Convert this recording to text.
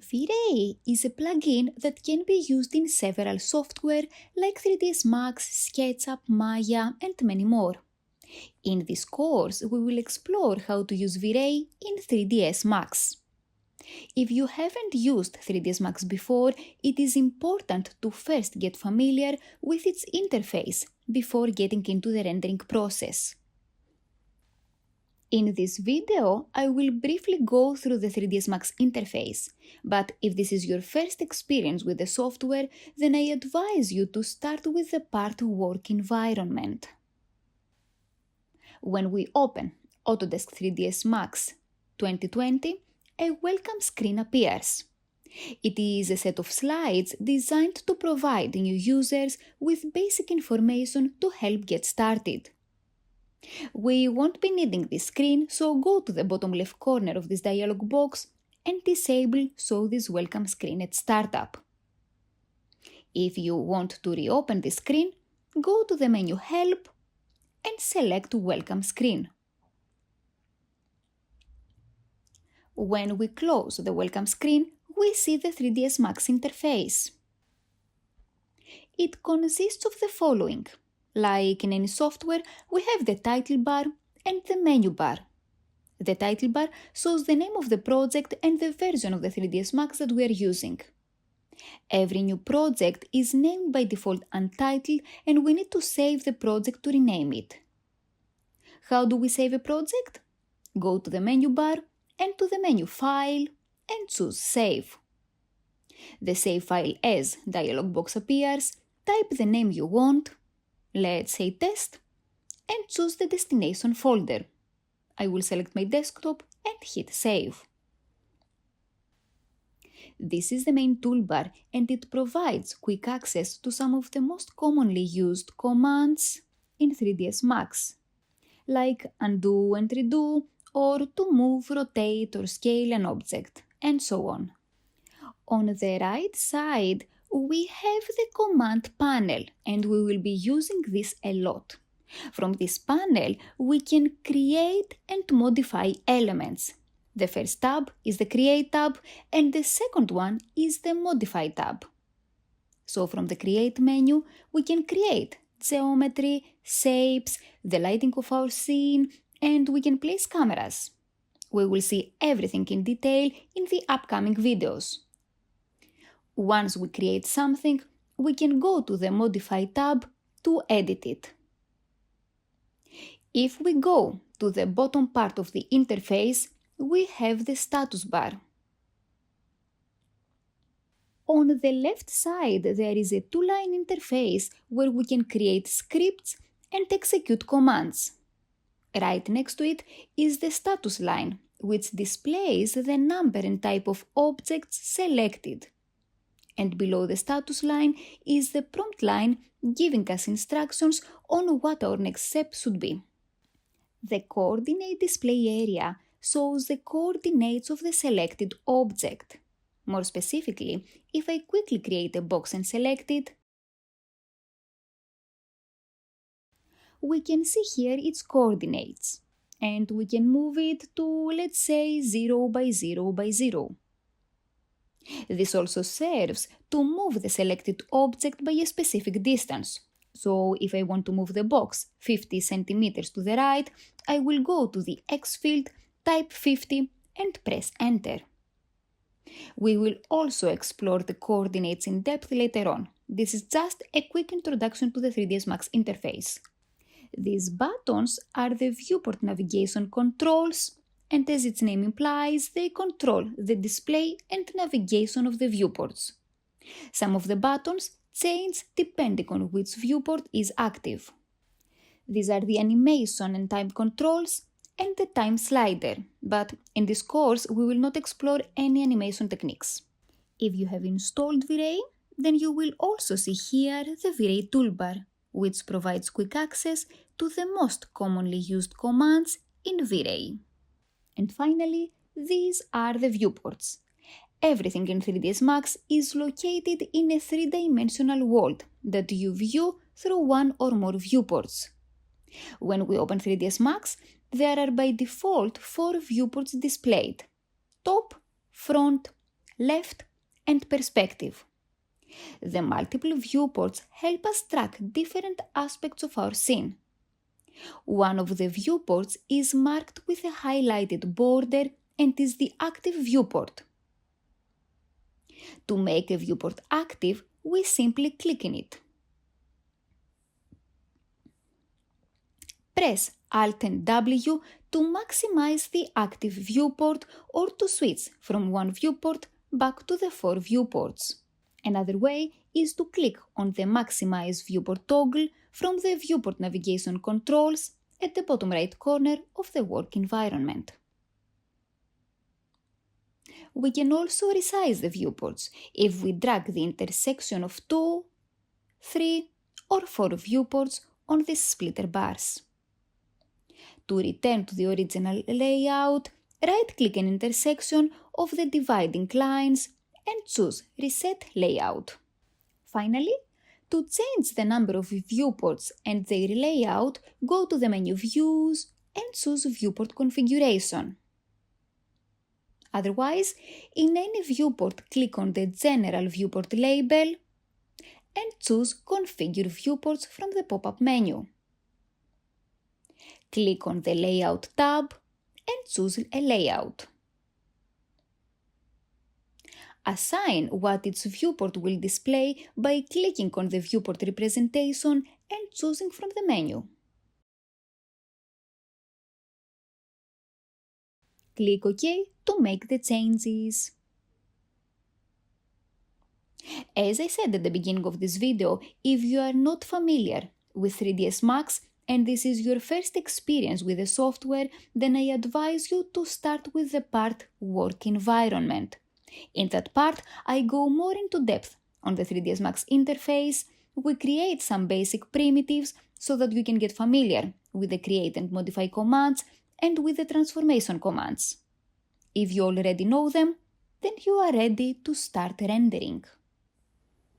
V-Ray is a plugin that can be used in several software like 3ds Max, SketchUp, Maya, and many more. In this course, we will explore how to use V-Ray in 3ds Max. If you haven't used 3ds Max before, it is important to first get familiar with its interface before getting into the rendering process. In this video, I will briefly go through the 3ds Max interface, but if this is your first experience with the software, then I advise you to start with the part work environment. When we open Autodesk 3ds Max 2020, a welcome screen appears. It is a set of slides designed to provide new users with basic information to help get started. We won't be needing this screen, so go to the bottom left corner of this dialog box and disable Show this welcome screen at startup. If you want to reopen the screen, go to the menu Help and select Welcome Screen. When we close the welcome screen, we see the 3ds Max interface. It consists of the following. Like in any software, we have the title bar and the menu bar. The title bar shows the name of the project and the version of the 3ds Max that we are using. Every new project is named by default Untitled, and we need to save the project to rename it. How do we save a project? Go to the menu bar and to the menu File and choose Save. The Save File As dialog box appears, type the name you want, let's say Test, and choose the destination folder. I will select my desktop and hit Save. This is the main toolbar and it provides quick access to some of the most commonly used commands in 3ds Max, like undo and redo, or to move, rotate or scale an object, and so on. On the right side, we have the command panel and we will be using this a lot. From this panel, we can create and modify elements. The first tab is the Create tab and the second one is the Modify tab. So from the Create menu, we can create geometry, shapes, the lighting of our scene, and we can place cameras. We will see everything in detail in the upcoming videos. Once we create something, we can go to the Modify tab to edit it. If we go to the bottom part of the interface, we have the status bar. On the left side, there is a two-line interface where we can create scripts and execute commands. Right next to it is the status line, which displays the number and type of objects selected. And below the status line is the prompt line giving us instructions on what our next step should be. The coordinate display area shows the coordinates of the selected object. More specifically, if I quickly create a box and select it, we can see here its coordinates, and we can move it to, let's say, 0 by 0 by 0. This also serves to move the selected object by a specific distance. So if I want to move the box 50 centimeters to the right, I will go to the X field, type 50 and press Enter. We will also explore the coordinates in depth later on. This is just a quick introduction to the 3ds Max interface. These buttons are the viewport navigation controls, and as its name implies, they control the display and navigation of the viewports. Some of the buttons change depending on which viewport is active. These are the animation and time controls and the time slider, but in this course we will not explore any animation techniques. If you have installed V-Ray, then you will also see here the V-Ray toolbar, which provides quick access to the most commonly used commands in V-Ray. And finally, these are the viewports. Everything in 3ds Max is located in a three-dimensional world that you view through one or more viewports. When we open 3ds Max, there are by default 4 viewports displayed: top, front, left, and perspective. The multiple viewports help us track different aspects of our scene. One of the viewports is marked with a highlighted border and is the active viewport. To make a viewport active, we simply click in it. Press Alt and W to maximize the active viewport or to switch from one viewport back to the 4 viewports. Another way is to click on the Maximize Viewport toggle from the Viewport navigation controls at the bottom right corner of the work environment. We can also resize the viewports if we drag the intersection of 2, 3, or 4 viewports on these splitter bars. To return to the original layout, right-click an intersection of the dividing lines and choose Reset Layout. Finally, to change the number of viewports and their layout, go to the menu Views and choose Viewport Configuration. Otherwise, in any viewport, click on the General Viewport label and choose Configure Viewports from the pop-up menu. Click on the Layout tab and choose a layout. Assign what its viewport will display by clicking on the viewport representation and choosing from the menu. Click OK to make the changes. As I said at the beginning of this video, if you are not familiar with 3ds Max and this is your first experience with the software, then I advise you to start with the part Work Environment. In that part, I go more into depth on the 3ds Max interface. We create some basic primitives so that you can get familiar with the create and modify commands and with the transformation commands. If you already know them, then you are ready to start rendering.